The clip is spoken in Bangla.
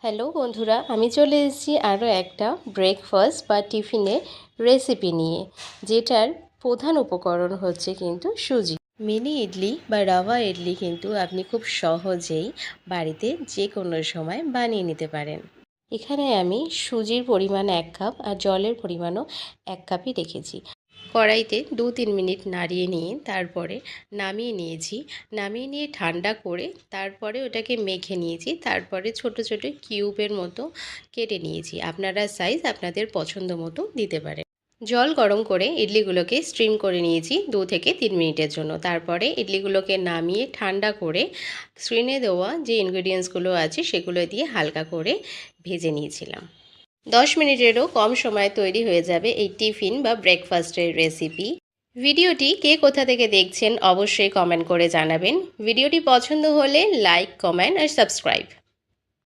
হ্যালো বন্ধুরা, আমি চলে এসেছি আরও একটা ব্রেকফাস্ট বা টিফিনের রেসিপি নিয়ে, যেটার প্রধান উপকরণ হচ্ছে কিন্তু সুজি। মিনি ইডলি বা রাভা ইডলি কিন্তু আপনি খুব সহজেই বাড়িতে যে কোনো সময় বানিয়ে নিতে পারেন। এখানে আমি সুজির পরিমাণ 1 কাপ আর জলের পরিমাণও 1 কাপই রেখেছি। কড়াইতে 2-3 মিনিট নাড়িয়ে নিয়ে তারপরে নামিয়ে নিয়েছি। নামিয়ে নিয়ে ঠান্ডা করে তারপরে ওটাকে মেখে নিয়েছি। তারপরে ছোট ছোট কিউবের মতো কেটে নিয়েছি। আপনারা সাইজ আপনাদের পছন্দ মতো দিতে পারেন। জল গরম করে ইডলিগুলোকে স্টিম করে নিয়েছি 2 থেকে 3 মিনিটের জন্য। তারপরে ইডলিগুলোকে নামিয়ে ঠান্ডা করে স্ক্রিনে দেওয়া যে ইনগ্রিডিয়েন্টসগুলো আছে সেগুলো দিয়ে হালকা করে ভেজে নিয়েছিলাম। 10 মিনিটেরও কম সময়ে তৈরি হয়ে যাবে এই টিফিন বা ব্রেকফাস্টের রেসিপি। ভিডিওটি কে কোথা থেকে দেখছেন অবশ্যই কমেন্ট করে জানাবেন। ভিডিওটি পছন্দ হলে লাইক, কমেন্ট আর সাবস্ক্রাইব।